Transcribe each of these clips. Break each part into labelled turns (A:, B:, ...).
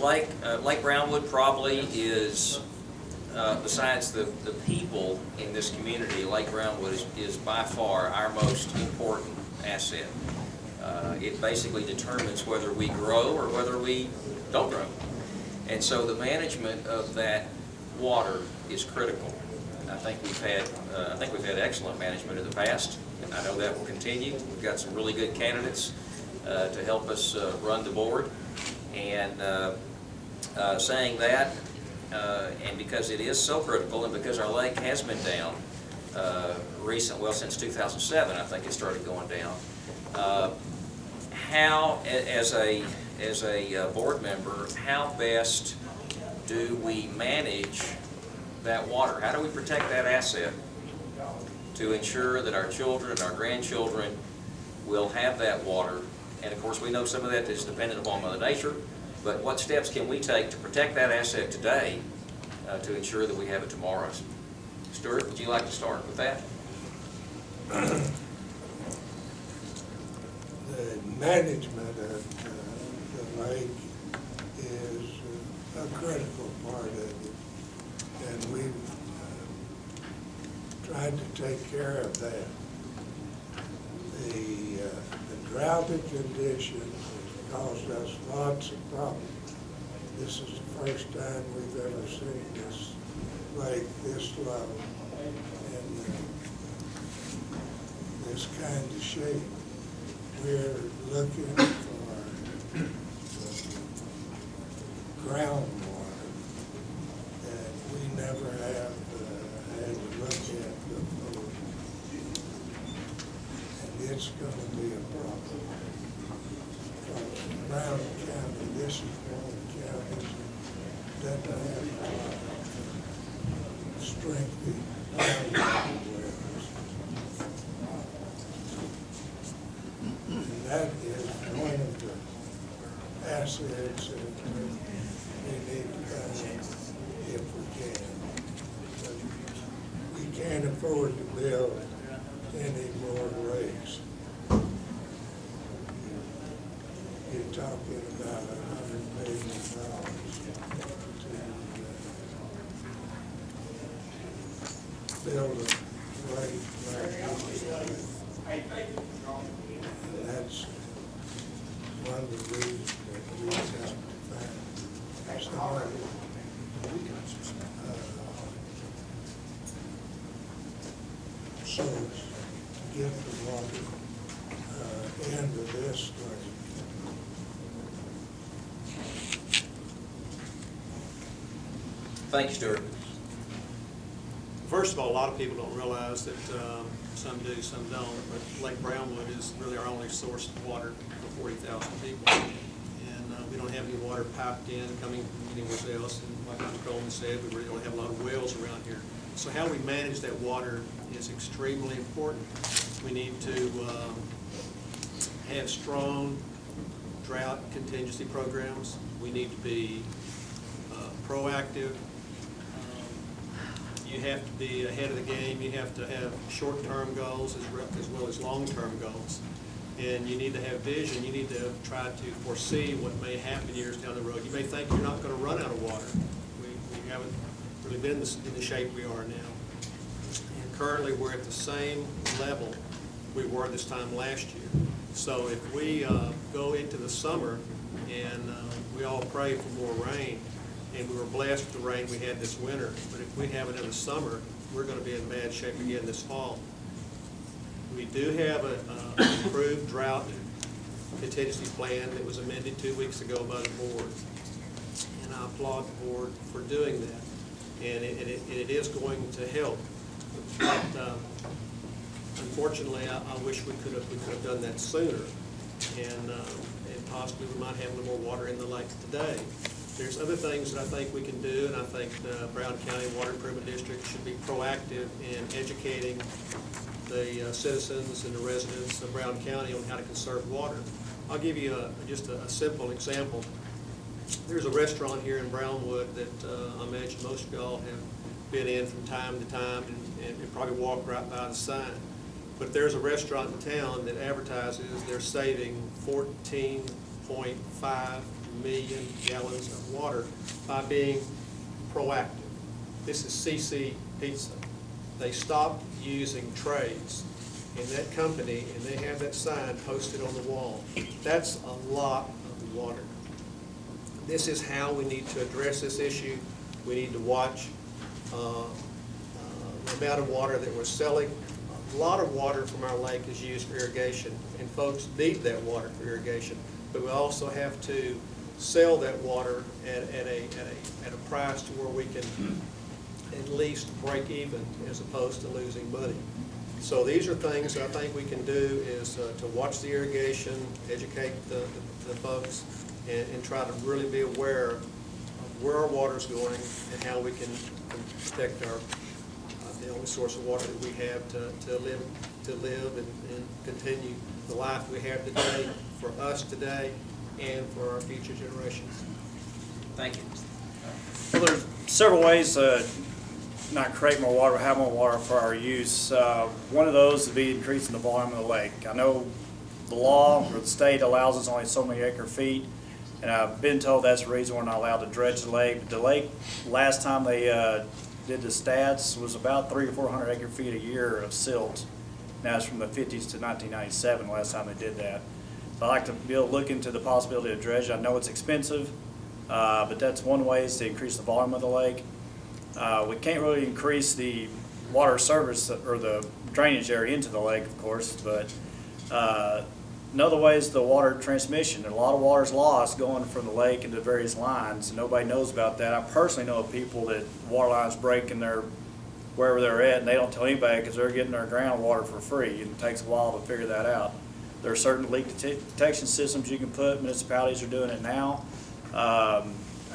A: Lake Brownwood probably is, besides the people in this community, Lake Brownwood is by far our most important asset. It basically determines whether we grow or whether we don't grow. And so the management of that water is critical. I think we've had excellent management in the past, and I know that will continue. We've got some really good candidates to help us run the board. And saying that, and because it is so critical, and because our lake has been down since 2007, I think it started going down. How, as a board member, how best do we manage that water? How do we protect that asset to ensure that our children and our grandchildren will have that water? And of course, we know some of that is dependent upon Mother Nature, but what steps can we take to protect that asset today to ensure that we have it tomorrow? Stuart, would you like to start with that?
B: The management of the lake is a critical part of it, and we've tried to take care of that. The droughty conditions has caused us lots of problems. This is the first time we've ever seen this lake this low and this kind of shape. We're looking for groundwater that we never have had to look at before. And it's going to be a problem. Because Brown County, this is one of the counties that doesn't have a lot of strengthy groundwater wells. And that is one of the assets that we need to have if we can. But we can't afford to build any more lakes. You're talking about $100 million to build a lake like this. And that's one of the reasons that we have to find somebody source to get the water into this lake.
A: Thank you, Stuart.
C: First of all, a lot of people don't realize that some do, some don't, but Lake Brownwood is really our only source of water for 40,000 people. And we don't have any water piped in coming from anywhere else. And like Mr. Coleman said, we really don't have a lot of wells around here. So how we manage that water is extremely important. We need to have strong drought contingency programs. We need to be proactive. You have to be ahead of the game. You have to have short-term goals as well as long-term goals. And you need to have vision. You need to try to foresee what may happen years down the road. You may think you're not going to run out of water. We haven't really been in the shape we are now. And currently we're at the same level we were this time last year. So if we go into the summer and we all pray for more rain, and we were blessed with the rain we had this winter, but if we have another summer, we're going to be in bad shape again this fall. We do have an improved drought contingency plan that was amended 2 weeks ago by the board, and I applaud the board for doing that, and it is going to help. But unfortunately, I wish we could have done that sooner, and possibly we might have a little more water in the lake today. There's other things that I think we can do, and I think the Brown County Water Improvement District should be proactive in educating the citizens and the residents of Brown County on how to conserve water. I'll give you just a simple example. There's a restaurant here in Brownwood that I imagine most of y'all have been in from time to time and probably walk right by the sign. But there's a restaurant in town that advertises they're saving 14.5 million gallons of water by being proactive. This is CC Pizza. They stopped using trays in that company, and they have that sign posted on the wall. That's a lot of water. This is how we need to address this issue. We need to watch the amount of water that we're selling. A lot of water from our lake is used for irrigation, and folks need that water for irrigation. But we also have to sell that water at a price to where we can at least break even as opposed to losing money. So these are things I think we can do, is to watch the irrigation, educate the folks, and try to really be aware of where our water's going and how we can protect our the only source of water that we have to live and continue the life we have today, for us today and for our future generations.
A: Thank you.
D: Well, there's several ways to not create more water, but have more water for our use. One of those would be increasing the volume of the lake. I know the law or the state allows us only so many acre feet, and I've been told that's the reason we're not allowed to dredge the lake. But the lake, last time they did the stats, was about 300 to 400 acre feet a year of silt. Now it's from the 50s to 1997, last time they did that. So I'd like to be able to look into the possibility of dredge. I know it's expensive, but that's one way, is to increase the volume of the lake. We can't really increase the water service or the drainage area into the lake, of course, but another way is the water transmission. A lot of water is lost going from the lake into various lines, and nobody knows about that. I personally know of people that water lines break in their wherever they're at, and they don't tell anybody because they're getting their groundwater for free, and it takes a while to figure that out. There are certain leak detection systems you can put. Municipalities are doing it now.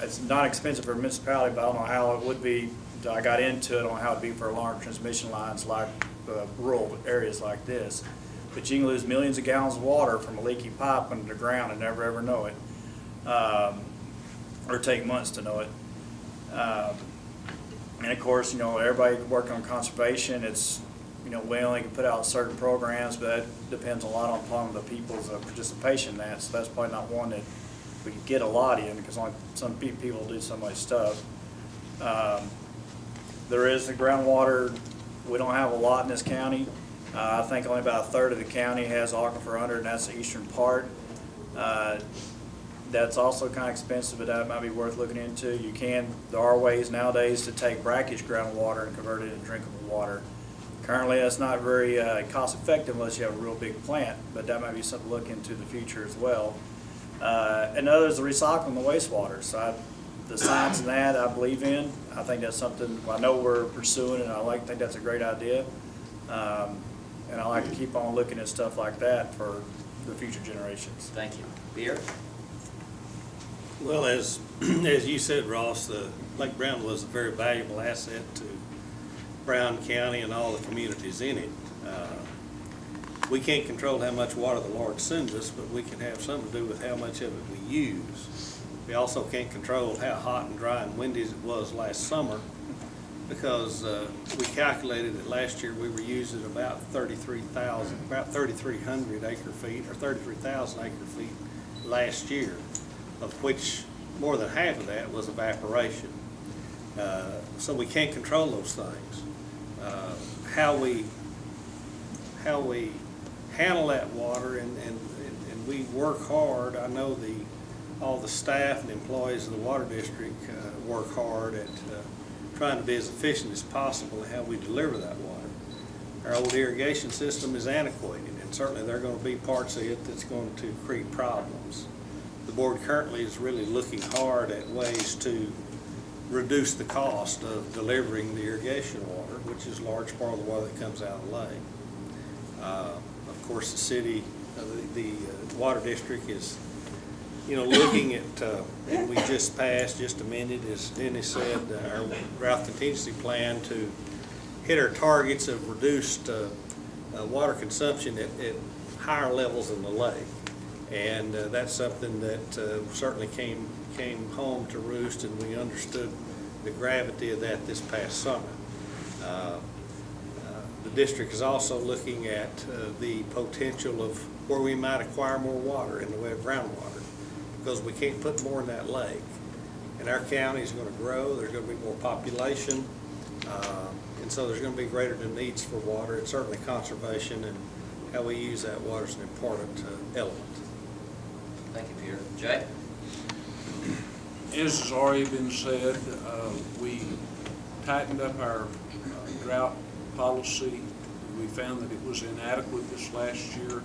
D: It's not expensive for a municipality, but I don't know how it would be. I got into it, I don't know how it would be for long transmission lines like rural areas like this. But you can lose millions of gallons of water from a leaky pipe under the ground and never ever know it, or take months to know it. And of course, you know, everybody working on conservation, it's, you know, we only can put out certain programs, but that depends a lot upon the people's participation in that. So that's probably not one that we can get a lot in, because only some people do so much stuff. There is the groundwater. We don't have a lot in this county. I think only about a third of the county has aquifer under, and that's the eastern part. That's also kind of expensive, but that might be worth looking into. There are ways nowadays to take brackish groundwater and convert it into drinkable water. Currently, that's not very cost effective unless you have a real big plant, but that might be something to look into in the future as well. Another is the recycling the wastewater. So the science in that I believe in. I think that's something I know we're pursuing, and I think that's a great idea. And I like to keep on looking at stuff like that for the future generations.
A: Thank you. Beer?
E: Well, as you said, Ross, Lake Brownwood is a very valuable asset to Brown County and all the communities in it. We can't control how much water the Lord sends us, but we can have something to do with how much of it we use. We also can't control how hot and dry and windy it was last summer, because we calculated that last year we were using about 3,300 acre feet, or 33,000 acre feet last year, of which more than half of that was evaporation. So we can't control those things. How we handle that water, and we work hard. I know all the staff and employees of the water district work hard at trying to be as efficient as possible in how we deliver that water. Our old irrigation system is antiquated, and certainly there are going to be parts of it that's going to create problems. The board currently is really looking hard at ways to reduce the cost of delivering the irrigation water, which is a large part of the water that comes out of the lake. Of course, the city, the water district is, looking at, and we just passed, just amended, as Dennis said, our drought contingency plan to hit our targets of reduced water consumption at higher levels in the lake. And that's something that certainly came home to roost, and we understood the gravity of that this past summer. The district is also looking at the potential of where we might acquire more water in the way of groundwater. because we can't put more in that lake. And our county is gonna grow, there's gonna be more population, and so there's gonna be greater needs for water. And certainly conservation and how we use that water is an important element.
A: Thank you, Peter. Jay?
F: As has already been said, we tightened up our drought policy. We found that it was inadequate this last year.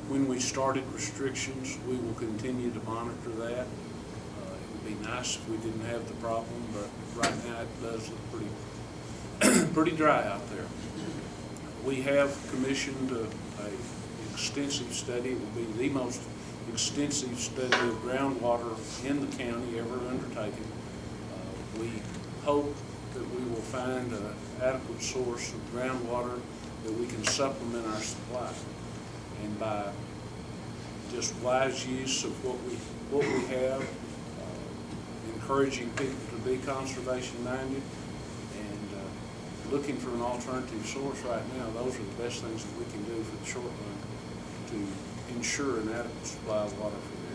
F: When we started restrictions, we will continue to monitor that. It would be nice if we didn't have the problem, but right now it does look pretty dry out there. We have commissioned a extensive study. It will be the most extensive study of groundwater in the county ever undertaken. We hope that we will find an adequate source of groundwater that we can supplement our supply. And by just wise use of what we have, encouraging people to be conservation minded and looking for an alternative source right now, those are the best things that we can do for the short run to ensure an adequate supply of water for the